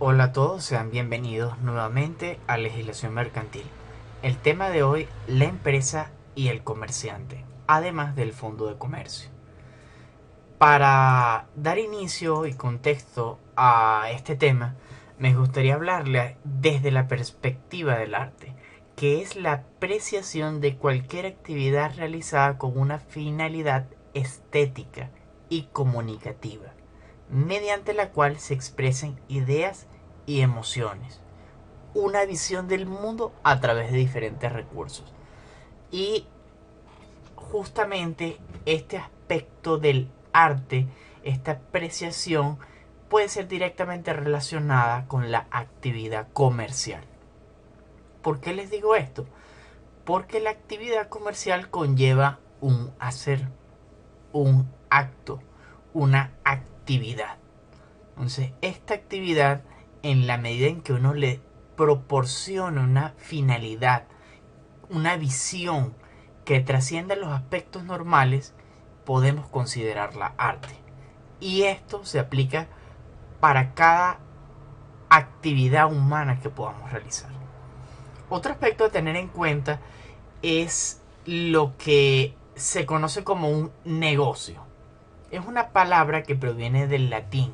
Hola a todos, sean bienvenidos nuevamente a Legislación Mercantil. El tema de hoy, la empresa y el comerciante, además del Fondo de Comercio. Para dar inicio y contexto a este tema, me gustaría hablarle desde la perspectiva del arte, que es la apreciación de cualquier actividad realizada con una finalidad estética y comunicativa, mediante la cual se expresen ideas y emociones, una visión del mundo a través de diferentes recursos. Y justamente este aspecto del arte, esta apreciación, puede ser directamente relacionada con la actividad comercial. ¿Por qué les digo esto? Porque la actividad comercial conlleva un hacer, un acto, una actividad. Entonces, esta actividad, en la medida en que uno le proporciona una finalidad, una visión que trascienda los aspectos normales, podemos considerarla arte. Y esto se aplica para cada actividad humana que podamos realizar. Otro aspecto a tener en cuenta es lo que se conoce como un negocio. Es una palabra que proviene del latín,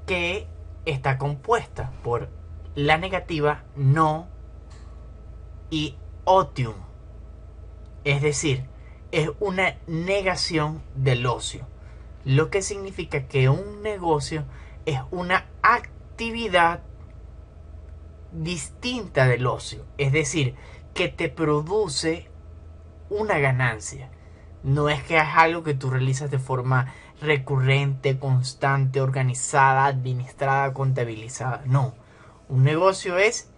que está compuesta por la negativa no y otium. Es decir, es una negación del ocio. Lo que significa que un negocio es una actividad distinta del ocio. Es decir, que te produce una ganancia. No es que es algo que tú realizas de forma recurrente, constante, organizada, administrada, contabilizada. No. Un negocio es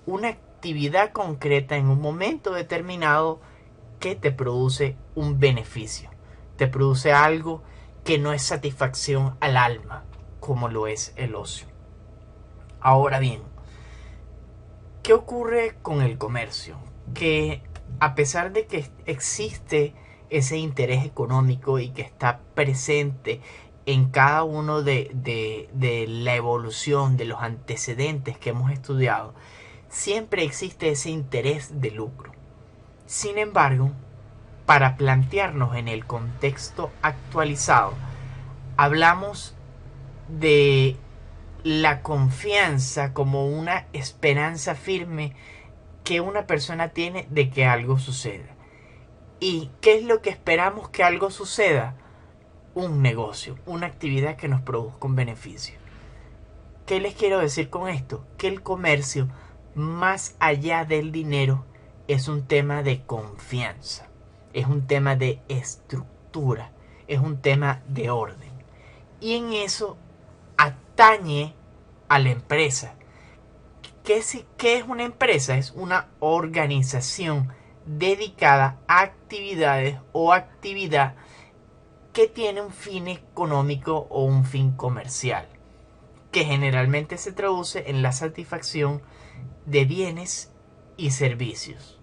una actividad concreta en un momento determinado que te produce un beneficio. Te produce algo que no es satisfacción al alma, como lo es el ocio. Ahora bien, ¿qué ocurre con el comercio? Que a pesar de que existe ese interés económico y que está presente en cada uno de la evolución de los antecedentes que hemos estudiado, siempre existe ese interés de lucro. Sin embargo, para plantearnos en el contexto actualizado, hablamos de la confianza como una esperanza firme que una persona tiene de que algo suceda. ¿Y qué es lo que esperamos que algo suceda? Un negocio, una actividad que nos produzca un beneficio. ¿Qué les quiero decir con esto? Que el comercio, más allá del dinero, es un tema de confianza, es un tema de estructura, es un tema de orden. Y en eso atañe a la empresa. ¿Qué es una empresa? Es una organización dedicada a actividades o actividad que tiene un fin económico o un fin comercial, que generalmente se traduce en la satisfacción de bienes y servicios.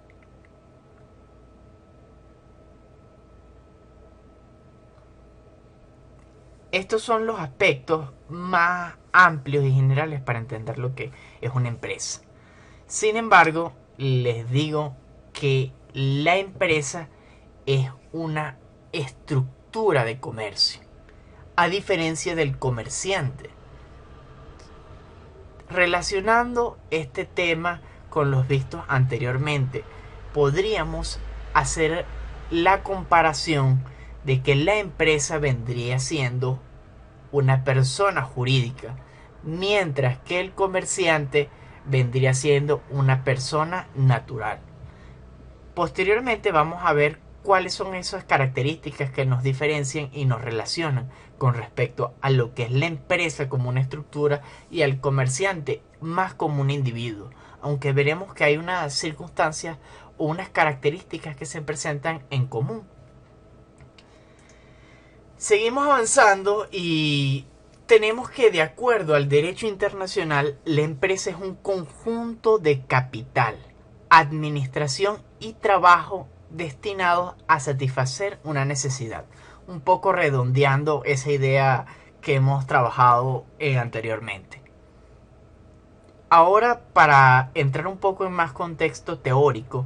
Estos son los aspectos más amplios y generales para entender lo que es una empresa. Sin embargo, les digo que la empresa es una estructura de comercio, a diferencia del comerciante. Relacionando este tema con los vistos anteriormente, podríamos hacer la comparación de que la empresa vendría siendo una persona jurídica, mientras que el comerciante vendría siendo una persona natural. Posteriormente vamos a ver cuáles son esas características que nos diferencian y nos relacionan con respecto a lo que es la empresa como una estructura y al comerciante más como un individuo, aunque veremos que hay unas circunstancias o unas características que se presentan en común. Seguimos avanzando y tenemos que, de acuerdo al derecho internacional, la empresa es un conjunto de capital, administración y trabajo destinados a satisfacer una necesidad. Un poco redondeando esa idea que hemos trabajado anteriormente. Ahora, para entrar un poco en más contexto teórico,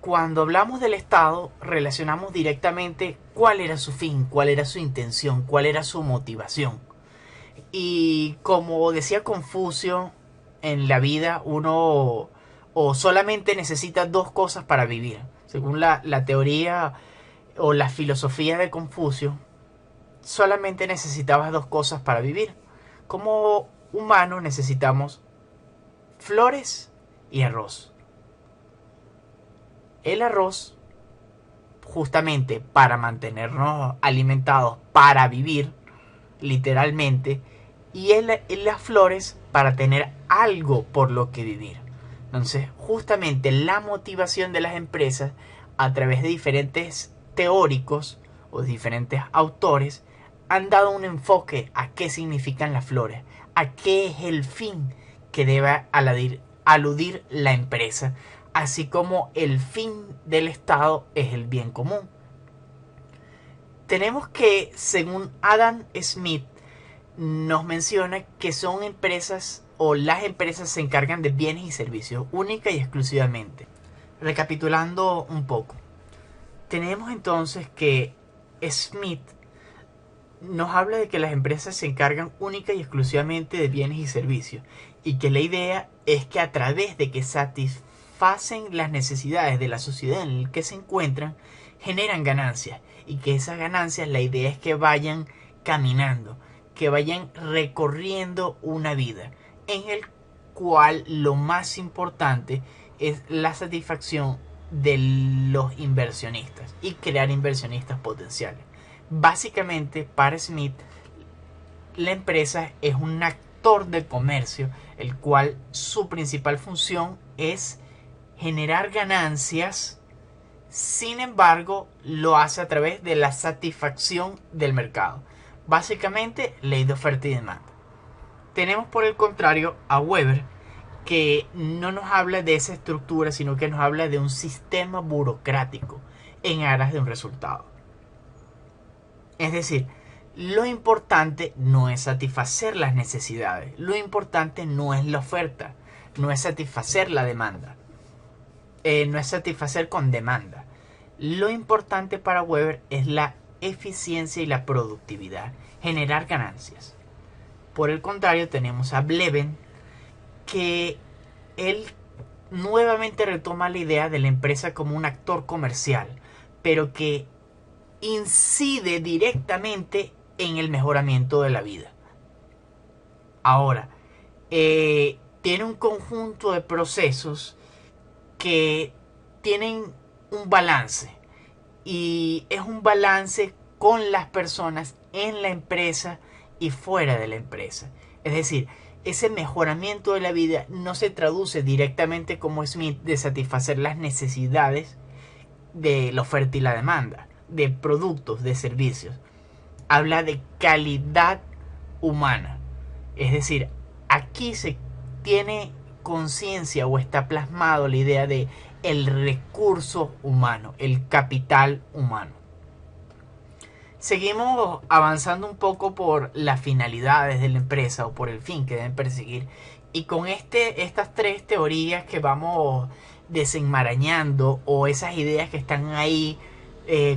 cuando hablamos del Estado, relacionamos directamente cuál era su fin, cuál era su intención, cuál era su motivación. Y como decía Confucio, en la vida uno o solamente necesita dos cosas para vivir. Según la teoría o la filosofía de Confucio, solamente necesitabas dos cosas para vivir. Como humanos necesitamos flores y arroz. El arroz, justamente para mantenernos alimentados, para vivir, literalmente, y las flores para tener algo por lo que vivir. Entonces, justamente la motivación de las empresas a través de diferentes teóricos o diferentes autores han dado un enfoque a qué significan las flores, a qué es el fin que debe aludir la empresa, así como el fin del Estado es el bien común. Tenemos que, según Adam Smith, nos menciona que son empresas o las empresas se encargan de bienes y servicios única y exclusivamente. Recapitulando un poco, tenemos entonces que Smith nos habla de que las empresas se encargan única y exclusivamente de bienes y servicios y que la idea es que a través de que satisfacen las necesidades de la sociedad en la que se encuentran, generan ganancias y que esas ganancias la idea es que vayan caminando, que vayan recorriendo una vida en el cual lo más importante es la satisfacción de los inversionistas y crear inversionistas potenciales. Básicamente, para Smith, la empresa es un actor de comercio, el cual su principal función es generar ganancias. Sin embargo, lo hace a través de la satisfacción del mercado. Básicamente, ley de oferta y demanda. Tenemos por el contrario a Weber, que no nos habla de esa estructura, sino que nos habla de un sistema burocrático en aras de un resultado. Es decir, lo importante no es satisfacer las necesidades, lo importante no es la oferta, no es satisfacer la demanda, no es satisfacer con demanda. Lo importante para Weber es la eficiencia y la productividad, generar ganancias. Por el contrario, tenemos a Bleben, que él nuevamente retoma la idea de la empresa como un actor comercial, pero que incide directamente en el mejoramiento de la vida. Ahora, tiene un conjunto de procesos que tienen un balance, y es un balance con las personas en la empresa y fuera de la empresa. Es decir, ese mejoramiento de la vida no se traduce directamente como Smith de satisfacer las necesidades de la oferta y la demanda, de productos, de servicios. Habla de calidad humana. Es decir, aquí se tiene conciencia o está plasmado la idea de el recurso humano, el capital humano. Seguimos avanzando un poco por las finalidades de la empresa o por el fin que deben perseguir. Y con estas tres teorías que vamos desenmarañando, o esas ideas que están ahí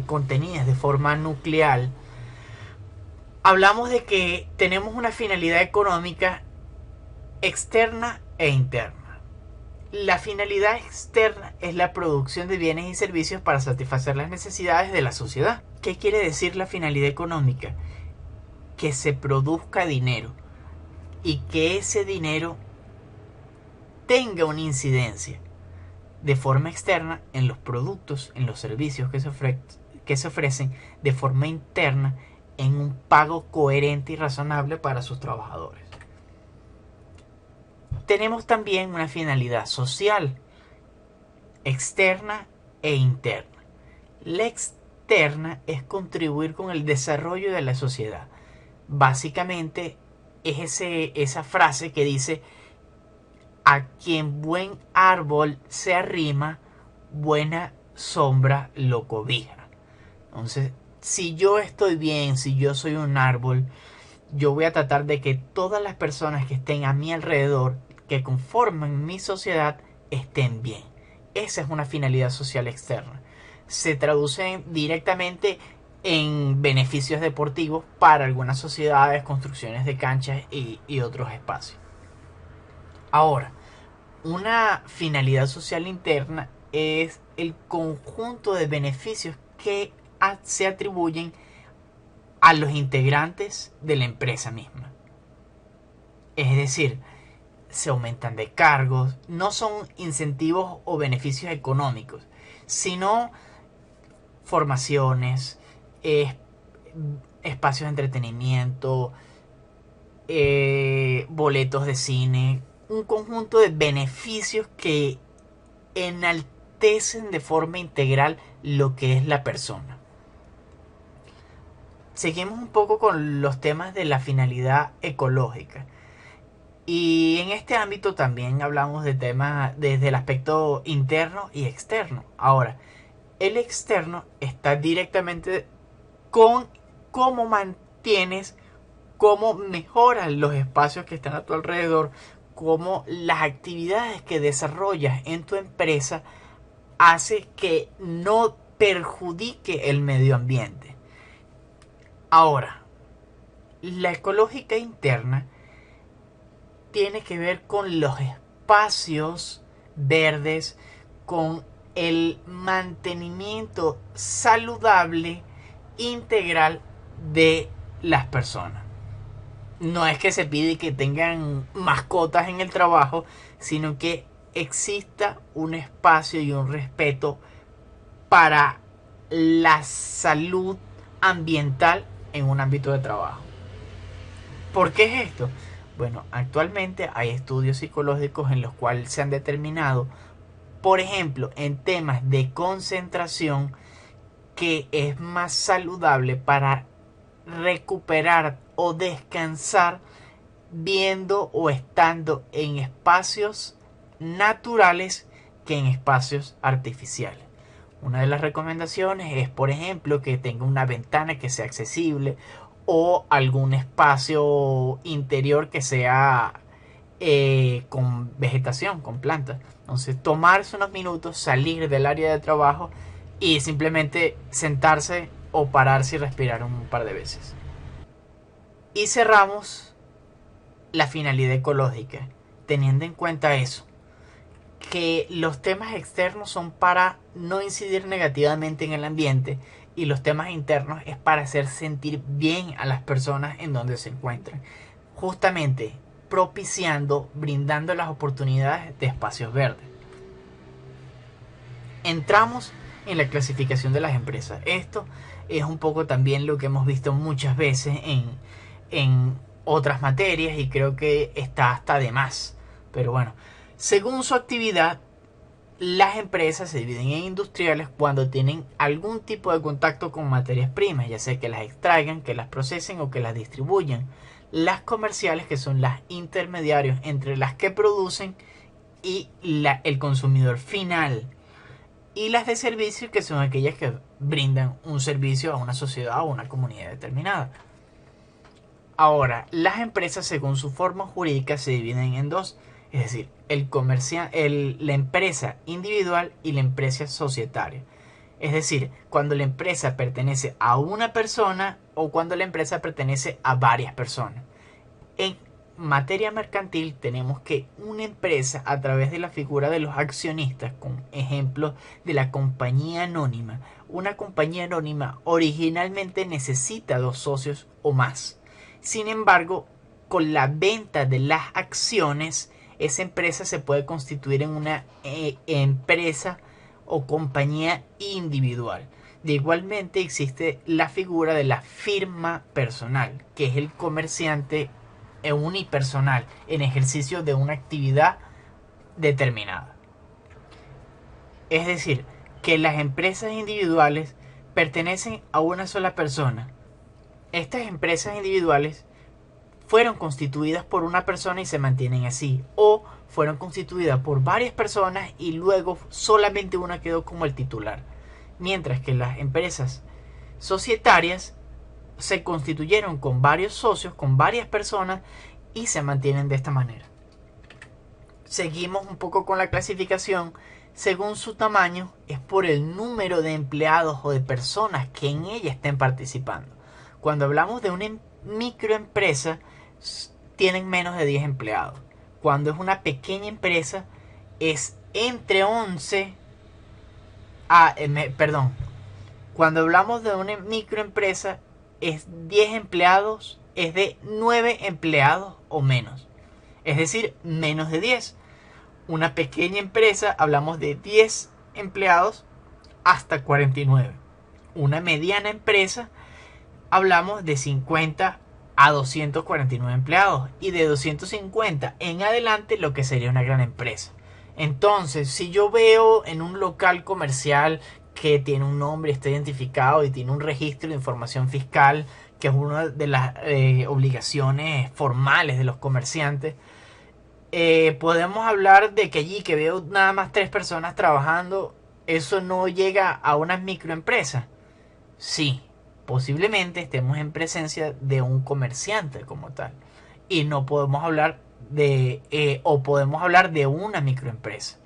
contenidas de forma nuclear, hablamos de que tenemos una finalidad económica externa e interna. La finalidad externa es la producción de bienes y servicios para satisfacer las necesidades de la sociedad. ¿Qué quiere decir la finalidad económica? Que se produzca dinero y que ese dinero tenga una incidencia de forma externa en los productos, en los servicios que se ofrecen, de forma interna en un pago coherente y razonable para sus trabajadores. Tenemos también una finalidad social, externa e interna. La externa es contribuir con el desarrollo de la sociedad. Básicamente es esa frase que dice: a quien buen árbol se arrima, buena sombra lo cobija. Entonces, si yo estoy bien, si yo soy un árbol, yo voy a tratar de que todas las personas que estén a mi alrededor, que conforman mi sociedad, estén bien. Esa es una finalidad social externa. Se traduce directamente en beneficios deportivos para algunas sociedades, construcciones de canchas y otros espacios. Ahora, una finalidad social interna es el conjunto de beneficios que se atribuyen a los integrantes de la empresa misma. Es decir, se aumentan de cargos, no son incentivos o beneficios económicos, sino formaciones, espacios de entretenimiento, boletos de cine, un conjunto de beneficios que enaltecen de forma integral lo que es la persona. Seguimos un poco con los temas de la finalidad ecológica. Y en este ámbito también hablamos de temas desde el aspecto interno y externo. Ahora, el externo está directamente con cómo mantienes, cómo mejoras los espacios que están a tu alrededor, cómo las actividades que desarrollas en tu empresa hace que no perjudique el medio ambiente. Ahora, la ecológica interna tiene que ver con los espacios verdes, con el mantenimiento saludable integral de las personas. No es que se pide que tengan mascotas en el trabajo, sino que exista un espacio y un respeto para la salud ambiental en un ámbito de trabajo. ¿Por qué es esto? Bueno, actualmente hay estudios psicológicos en los cuales se han determinado, por ejemplo, en temas de concentración, que es más saludable para recuperar o descansar viendo o estando en espacios naturales que en espacios artificiales. Una de las recomendaciones es, por ejemplo, que tenga una ventana que sea accesible o algún espacio interior que sea con vegetación, con plantas. Entonces, tomarse unos minutos, salir del área de trabajo y simplemente sentarse o pararse y respirar un par de veces. Y cerramos la finalidad ecológica, teniendo en cuenta eso, que los temas externos son para no incidir negativamente en el ambiente y los temas internos es para hacer sentir bien a las personas en donde se encuentran, justamente propiciando, brindando las oportunidades de espacios verdes. Entramos en la clasificación de las empresas. Esto es un poco también lo que hemos visto muchas veces en otras materias y creo que está hasta de más. Pero bueno, según su actividad, las empresas se dividen en industriales cuando tienen algún tipo de contacto con materias primas, ya sea que las extraigan, que las procesen o que las distribuyan. Las comerciales, que son las intermediarios entre las que producen y el consumidor final. Y las de servicios, que son aquellas que brindan un servicio a una sociedad o una comunidad determinada. Ahora, las empresas según su forma jurídica se dividen en dos, es decir, la empresa individual y la empresa societaria. Es decir, cuando la empresa pertenece a una persona o cuando la empresa pertenece a varias personas. En materia mercantil tenemos que una empresa, a través de la figura de los accionistas, con ejemplos de la compañía anónima, una compañía anónima originalmente necesita 2 socios o más. Sin embargo, con la venta de las acciones, esa empresa se puede constituir en una empresa o compañía individual. De igualmente existe la figura de la firma personal, que es el comerciante unipersonal en ejercicio de una actividad determinada. Es decir, que las empresas individuales pertenecen a una sola persona. Estas empresas individuales fueron constituidas por una persona y se mantienen así, o fueron constituidas por varias personas y luego solamente una quedó como el titular, mientras que las empresas societarias se constituyeron con varios socios, con varias personas y se mantienen de esta manera. Seguimos un poco con la clasificación. Según su tamaño, es por el número de empleados o de personas que en ella estén participando. Cuando hablamos de una microempresa, tienen menos de 10 empleados. Cuando es una pequeña empresa, es entre 11 perdón. Cuando hablamos de una microempresa, es 10 empleados, es de 9 empleados o menos. Es decir, menos de 10. Una pequeña empresa, hablamos de 10 empleados hasta 49. Una mediana empresa, hablamos de 50 a 249 empleados. Y de 250 en adelante, lo que sería una gran empresa. Entonces, si yo veo en un local comercial que tiene un nombre, está identificado y tiene un registro de información fiscal, que es una de las obligaciones formales de los comerciantes, podemos hablar de que allí que veo nada más 3 personas trabajando, eso no llega a una microempresa. Sí, posiblemente estemos en presencia de un comerciante como tal. Y no podemos hablar o podemos hablar de una microempresa.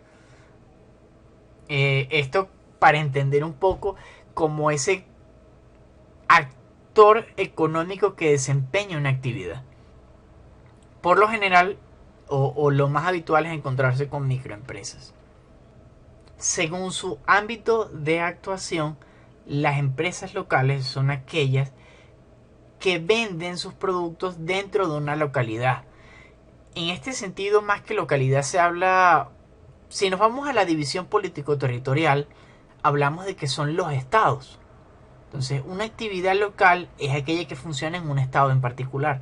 Esto para entender un poco como ese actor económico que desempeña una actividad. Por lo general, o lo más habitual es encontrarse con microempresas. Según su ámbito de actuación, las empresas locales son aquellas que venden sus productos dentro de una localidad. En este sentido, más que localidad, se habla, si nos vamos a la división político-territorial, hablamos de que son los estados. Entonces, una actividad local es aquella que funciona en un estado en particular.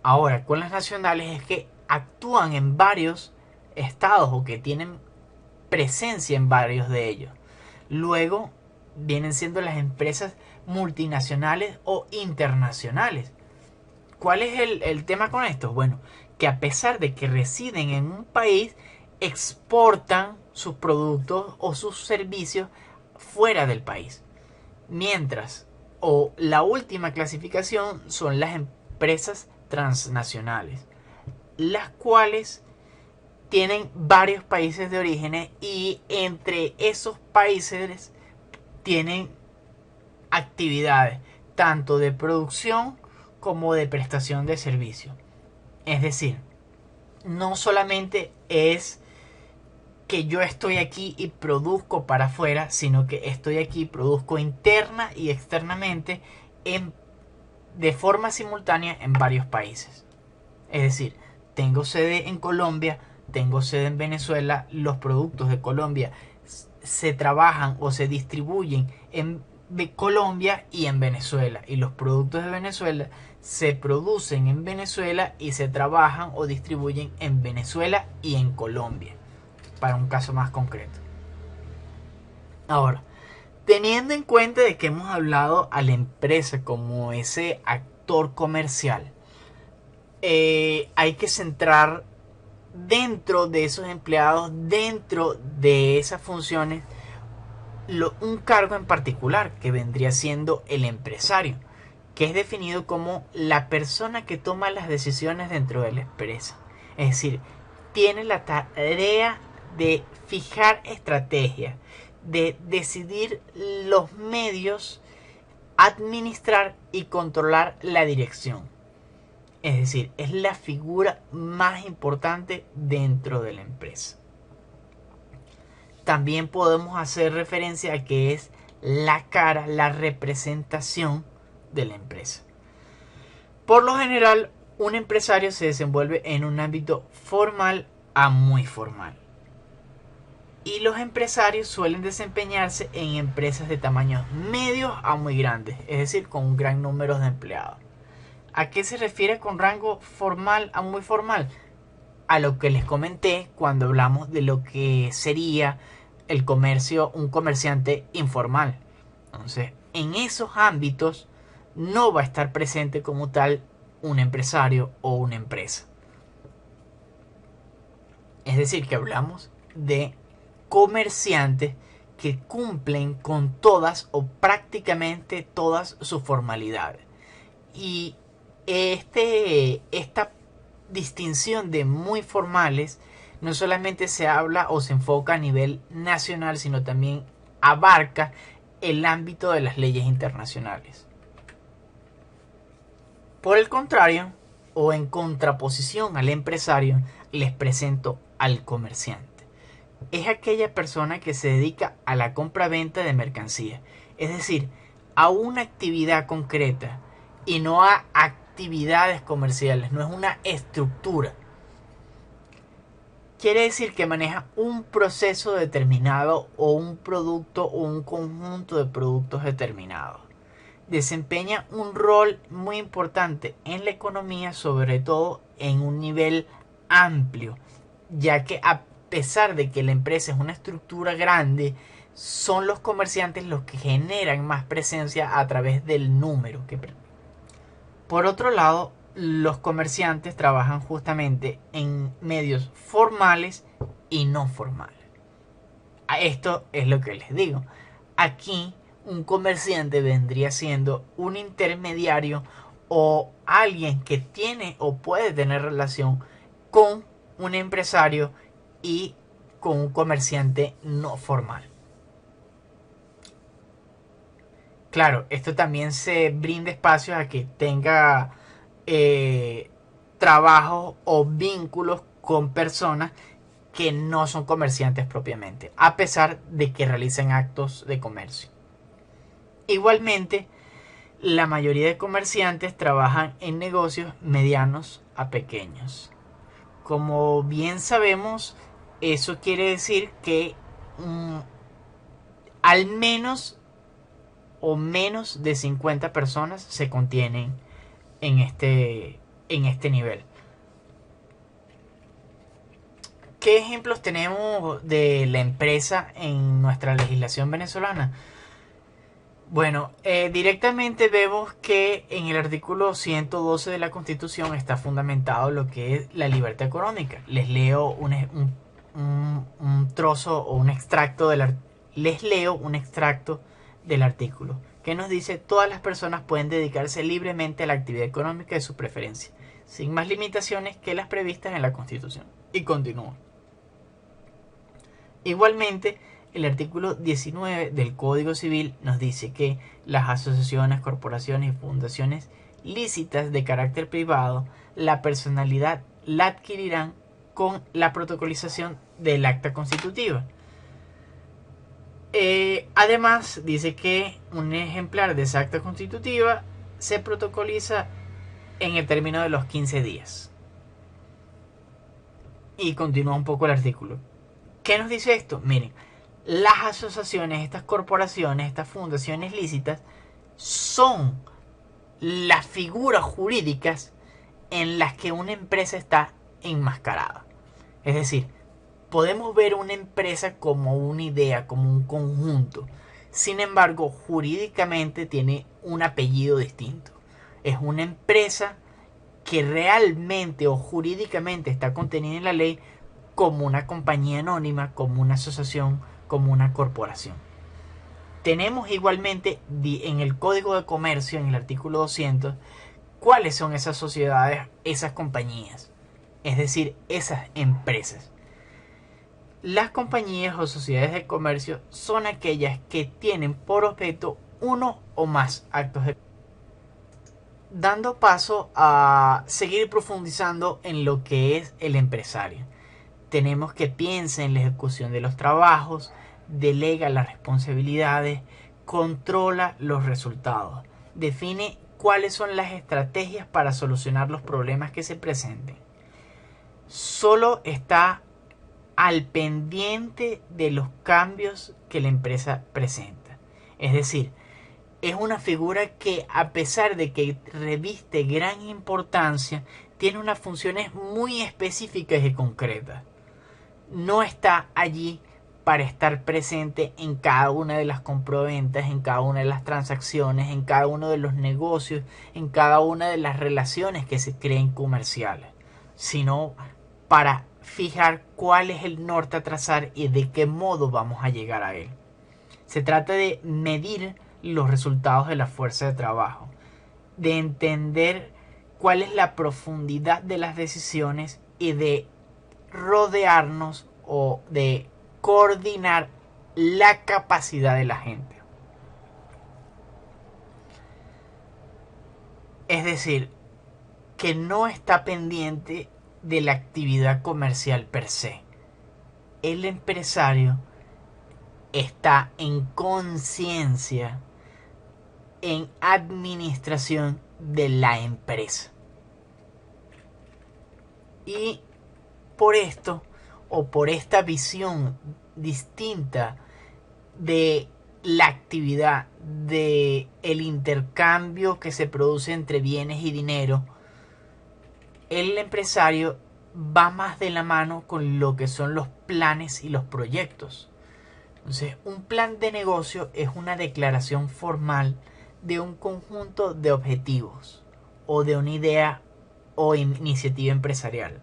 Ahora, con las nacionales es que actúan en varios estados o que tienen presencia en varios de ellos. Luego vienen siendo las empresas multinacionales o internacionales. ¿Cuál es el tema con esto? Bueno, que a pesar de que residen en un país, exportan sus productos o sus servicios fuera del país. Mientras, o la última clasificación son las empresas transnacionales, las cuales tienen varios países de origen y entre esos países tienen actividades tanto de producción como de prestación de servicios. Es decir, no solamente es que yo estoy aquí y produzco para afuera, sino que estoy aquí y produzco interna y externamente de forma simultánea en varios países. Es decir, tengo sede en Colombia, tengo sede en Venezuela, los productos de Colombia se trabajan o se distribuyen en Colombia y en Venezuela, y los productos de Venezuela se producen en Venezuela y se trabajan o distribuyen en Venezuela y en Colombia, para un caso más concreto. Ahora, teniendo en cuenta de que hemos hablado a la empresa como ese actor comercial, hay que centrar dentro de esos empleados, dentro de esas funciones, un cargo en particular que vendría siendo el empresario, que es definido como la persona que toma las decisiones dentro de la empresa. Es decir, tiene la tarea de fijar estrategias, de decidir los medios, administrar y controlar la dirección. Es decir, es la figura más importante dentro de la empresa. También podemos hacer referencia a que es la cara, la representación de la empresa. Por lo general, un empresario se desenvuelve en un ámbito formal a muy formal. Y los empresarios suelen desempeñarse en empresas de tamaños medios a muy grandes, es decir, con un gran número de empleados. ¿A qué se refiere con rango formal a muy formal? A lo que les comenté cuando hablamos de lo que sería el comercio, un comerciante informal. Entonces, en esos ámbitos no va a estar presente como tal un empresario o una empresa. Es decir, que hablamos de comerciantes que cumplen con todas o prácticamente todas sus formalidades. Y esta distinción de muy formales no solamente se habla o se enfoca a nivel nacional, sino también abarca el ámbito de las leyes internacionales. Por el contrario, o en contraposición al empresario, les presento al comerciante. Es aquella persona que se dedica a la compra-venta de mercancías, es decir, a una actividad concreta y no a actividades comerciales, no es una estructura. Quiere decir que maneja un proceso determinado o un producto o un conjunto de productos determinados. Desempeña un rol muy importante en la economía, sobre todo en un nivel amplio, ya que a pesar de que la empresa es una estructura grande, son los comerciantes los que generan más presencia a través del número. Por otro lado, los comerciantes trabajan justamente en medios formales y no formales. A esto es lo que les digo. Aquí un comerciante vendría siendo un intermediario o alguien que tiene o puede tener relación con un empresario y con un comerciante no formal. Claro, esto también se brinda espacio a que tenga trabajos o vínculos con personas que no son comerciantes propiamente, a pesar de que realicen actos de comercio. Igualmente, la mayoría de comerciantes trabajan en negocios medianos a pequeños. Como bien sabemos, eso quiere decir que al menos o menos de 50 personas se contienen en este nivel. ¿Qué ejemplos tenemos de la empresa en nuestra legislación venezolana? Bueno, directamente vemos que en el artículo 112 de la Constitución está fundamentado lo que es la libertad económica. Les leo un trozo o un extracto les leo un extracto del artículo que nos dice: todas las personas pueden dedicarse libremente a la actividad económica de su preferencia, sin más limitaciones que las previstas en la Constitución. Y continúa. Igualmente, el artículo 19 del Código Civil nos dice que las asociaciones, corporaciones y fundaciones lícitas de carácter privado, la personalidad la adquirirán con la protocolización del acta constitutiva. Además, dice que un ejemplar de esa acta constitutiva se protocoliza en el término de los 15 días. Y continúa un poco el artículo. ¿Qué nos dice esto? Miren, las asociaciones, estas corporaciones, estas fundaciones lícitas son las figuras jurídicas en las que una empresa está enmascarada. Es decir, podemos ver una empresa como una idea, como un conjunto. Sin embargo, jurídicamente tiene un apellido distinto. Es una empresa que realmente o jurídicamente está contenida en la ley como una compañía anónima, como una asociación, como una corporación. Tenemos igualmente en el Código de Comercio, en el artículo 200, cuáles son esas sociedades, esas compañías, es decir, esas empresas. Las compañías o sociedades de comercio son aquellas que tienen por objeto uno o más actos de... Dando paso a seguir profundizando en lo que es el empresario. Tenemos que piensa en la ejecución de los trabajos, delega las responsabilidades, controla los resultados, define cuáles son las estrategias para solucionar los problemas que se presenten. Solo está al pendiente de los cambios que la empresa presenta. Es decir, es una figura que, a pesar de que reviste gran importancia, tiene unas funciones muy específicas y concretas. No está allí para estar presente en cada una de las compraventas, en cada una de las transacciones, en cada uno de los negocios, en cada una de las relaciones que se creen comerciales, sino para fijar cuál es el norte a trazar y de qué modo vamos a llegar a él. Se trata de medir los resultados de la fuerza de trabajo. de entender cuál es la profundidad de las decisiones y de rodearnos o de coordinar la capacidad de la gente. Es decir, que no está pendiente de la actividad comercial per se. El empresario está en conciencia, en administración de la empresa. Y por esto, o por esta visión distinta de la actividad, de el intercambio que se produce entre bienes y dinero, el empresario va más de la mano con lo que son los planes y los proyectos. Entonces, un plan de negocio es una declaración formal de un conjunto de objetivos o de una idea o iniciativa empresarial.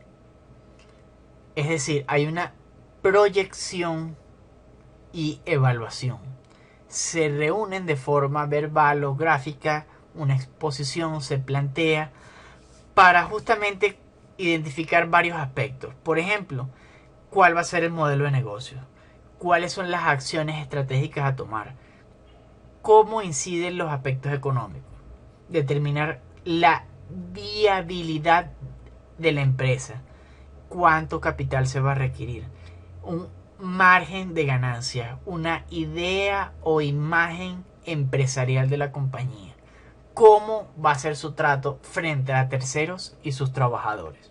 Es decir, hay una proyección y evaluación. Se reúnen de forma verbal o gráfica, una exposición se plantea para justamente identificar varios aspectos. Por ejemplo, ¿cuál va a ser el modelo de negocio? ¿Cuáles son las acciones estratégicas a tomar? ¿Cómo inciden los aspectos económicos? Determinar la viabilidad de la empresa. ¿Cuánto capital se va a requerir? Un margen de ganancia, una idea o imagen empresarial de la compañía. ¿Cómo va a ser su trato frente a terceros y sus trabajadores?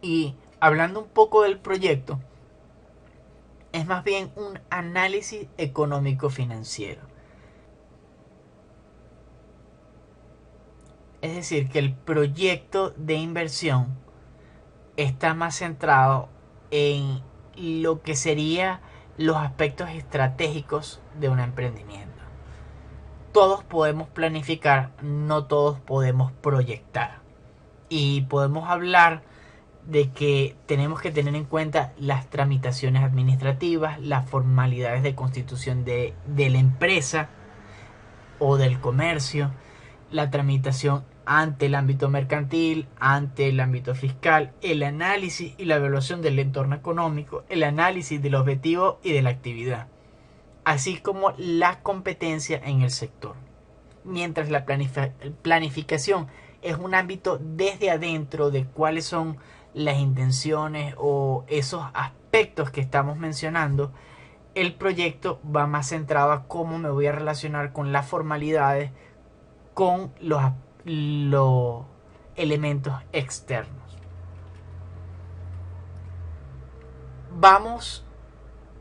Y hablando un poco del proyecto, es más bien un análisis económico financiero. Es decir, que el proyecto de inversión está más centrado en lo que serían los aspectos estratégicos de un emprendimiento. Todos podemos planificar, no todos podemos proyectar. Y podemos hablar de que tenemos que tener en cuenta las tramitaciones administrativas, las formalidades de constitución de la empresa o del comercio, la tramitación ante el ámbito mercantil, ante el ámbito fiscal, el análisis y la evaluación del entorno económico, el análisis del objetivo y de la actividad, así como la competencia en el sector. Mientras la planificación es un ámbito desde adentro de cuáles son las intenciones o esos aspectos que estamos mencionando, el proyecto va más centrado a cómo me voy a relacionar con las formalidades, con los elementos externos. Vamos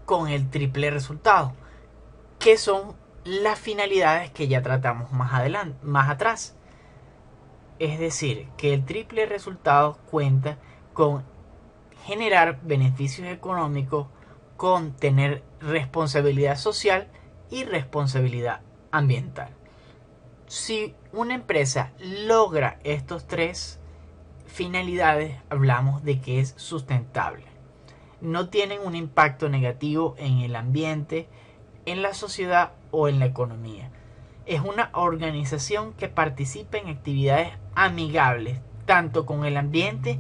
con el triple resultado, que son las finalidades que ya tratamos más atrás. Es decir, que el triple resultado cuenta con generar beneficios económicos, con tener responsabilidad social y responsabilidad ambiental. Si una empresa logra estos tres finalidades, hablamos de que es sustentable. No tienen un impacto negativo en el ambiente, en la sociedad o en la economía. Es una organización que participa en actividades amigables, tanto con el ambiente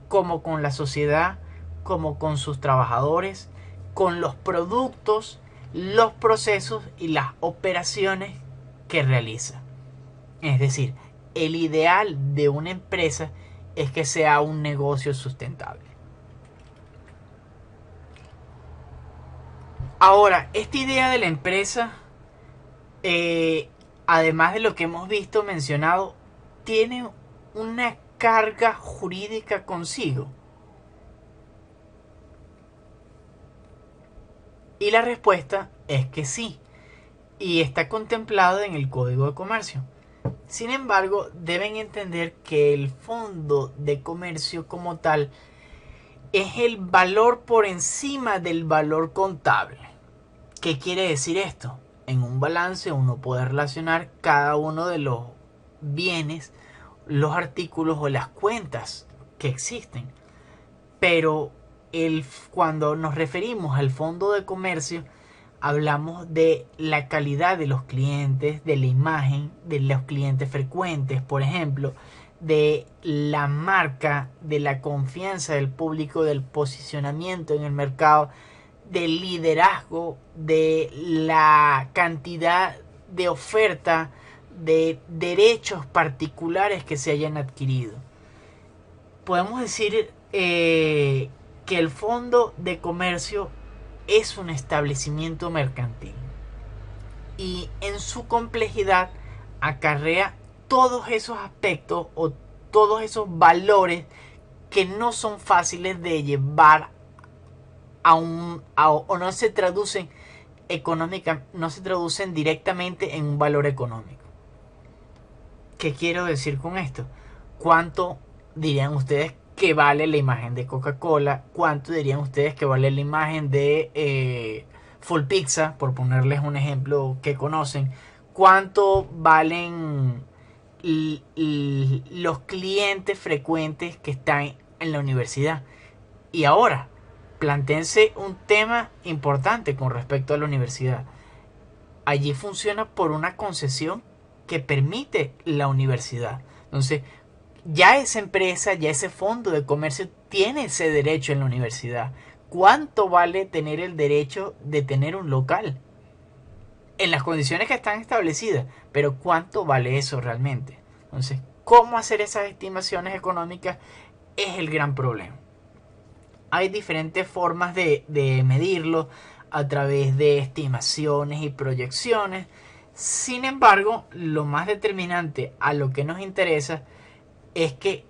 como con la sociedad, como con sus trabajadores, con los productos, los procesos y las operaciones que realiza. Es decir, el ideal de una empresa es que sea un negocio sustentable. Ahora, esta idea de la empresa, además de lo que hemos visto mencionado, tiene una carga jurídica consigo. Y la respuesta es que sí, y está contemplado en el Código de Comercio. Sin embargo, deben entender que el Fondo de Comercio como tal es el valor por encima del valor contable. ¿Qué quiere decir esto? En un balance uno puede relacionar cada uno de los bienes, los artículos o las cuentas que existen. Pero cuando nos referimos al Fondo de Comercio, hablamos de la calidad de los clientes, de la imagen de los clientes frecuentes, por ejemplo, de la marca, de la confianza del público, del posicionamiento en el mercado, del liderazgo, de la cantidad de oferta, de derechos particulares que se hayan adquirido. Podemos decir que el fondo de comercio es un establecimiento mercantil y en su complejidad acarrea todos esos aspectos o todos esos valores que no son fáciles de llevar o no se traducen no se traducen directamente en un valor económico. ¿Qué quiero decir con esto? ¿Cuánto dirían ustedes que vale la imagen de Coca-Cola? ¿Cuánto dirían ustedes que vale la imagen de Full Pizza, por ponerles un ejemplo que conocen? ¿Cuánto valen los clientes frecuentes que están en la universidad? Y ahora, plantéense un tema importante con respecto a la universidad. Allí funciona por una concesión que permite la universidad. Entonces, ya esa empresa, ya ese fondo de comercio tiene ese derecho en la universidad. ¿Cuánto vale tener el derecho de tener un local? En las condiciones que están establecidas, pero ¿cuánto vale eso realmente? Entonces, ¿cómo hacer esas estimaciones económicas? Es el gran problema. Hay diferentes formas de medirlo a través de estimaciones y proyecciones. Sin embargo, lo más determinante a lo que nos interesa es que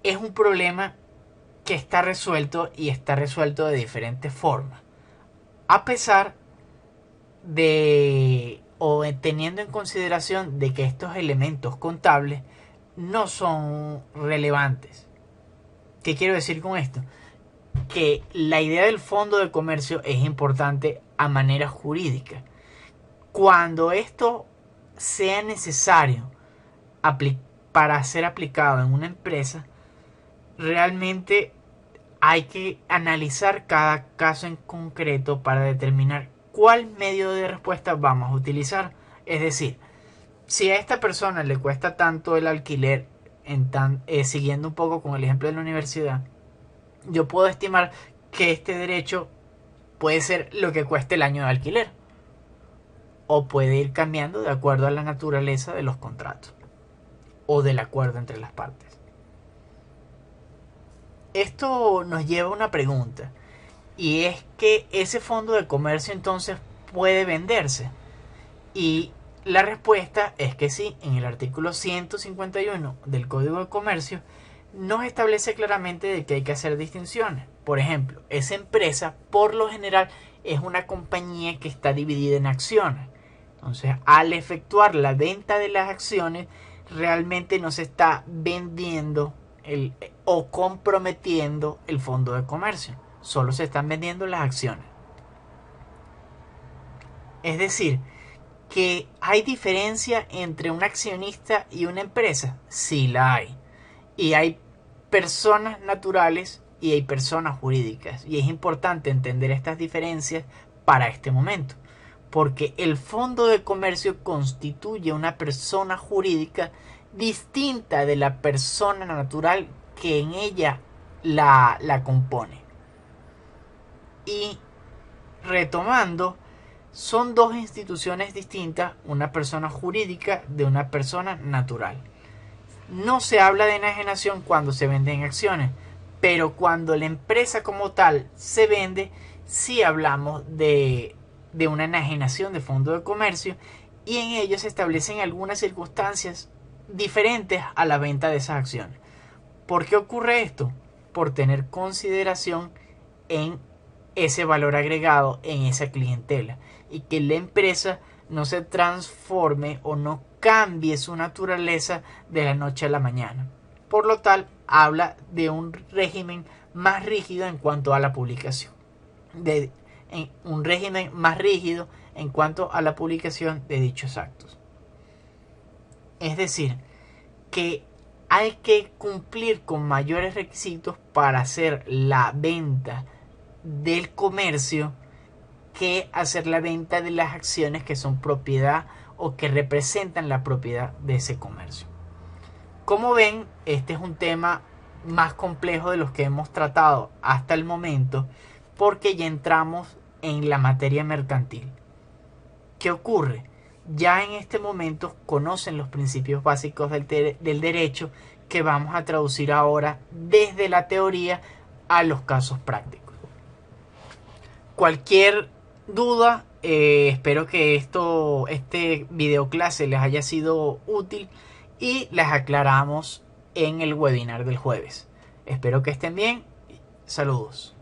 es un problema que está resuelto y está resuelto de diferentes formas. A pesar de o teniendo en consideración de que estos elementos contables no son relevantes. ¿Qué quiero decir con esto? Que la idea del fondo de comercio es importante a manera jurídica. Cuando esto sea necesario para ser aplicado en una empresa, realmente hay que analizar cada caso en concreto para determinar cuál medio de respuesta vamos a utilizar. Es decir, si a esta persona le cuesta tanto el alquiler, siguiendo un poco con el ejemplo de la universidad, yo puedo estimar que este derecho puede ser lo que cueste el año de alquiler, o puede ir cambiando de acuerdo a la naturaleza de los contratos o del acuerdo entre las partes. Esto nos lleva a una pregunta, y es que ese fondo de comercio entonces puede venderse. Y la respuesta es que sí. En el artículo 151 del Código de Comercio nos establece claramente de que hay que hacer distinciones. Por ejemplo, esa empresa por lo general es una compañía que está dividida en acciones. Entonces, al efectuar la venta de las acciones, realmente no se está vendiendo o comprometiendo el fondo de comercio. Solo se están vendiendo las acciones. Es decir, que hay diferencia entre un accionista y una empresa. Sí la hay. Y hay personas naturales y hay personas jurídicas. Y es importante entender estas diferencias para este momento. Porque el fondo de comercio constituye una persona jurídica distinta de la persona natural que en ella la compone. Y retomando, son dos instituciones distintas, una persona jurídica de una persona natural. No se habla de enajenación cuando se venden acciones, pero cuando la empresa como tal se vende, sí hablamos de una enajenación de fondo de comercio, y en ello se establecen algunas circunstancias diferentes a la venta de esas acciones. ¿Por qué ocurre esto? Por tener consideración en ese valor agregado, en esa clientela, y que la empresa no se transforme o no cambie su naturaleza de la noche a la mañana. Por lo tal, habla de un régimen más rígido en cuanto a la publicación. Un régimen más rígido en cuanto a la publicación de dichos actos. Es decir, que hay que cumplir con mayores requisitos para hacer la venta del comercio qué hacer la venta de las acciones que son propiedad o que representan la propiedad de ese comercio. Como ven, este es un tema más complejo de los que hemos tratado hasta el momento, porque ya entramos en la materia mercantil. ¿Qué ocurre? Ya en este momento conocen los principios básicos del derecho, que vamos a traducir ahora desde la teoría a los casos prácticos. Cualquier duda, espero que este video clase les haya sido útil y las aclaramos en el webinar del jueves. Espero que estén bien. Saludos.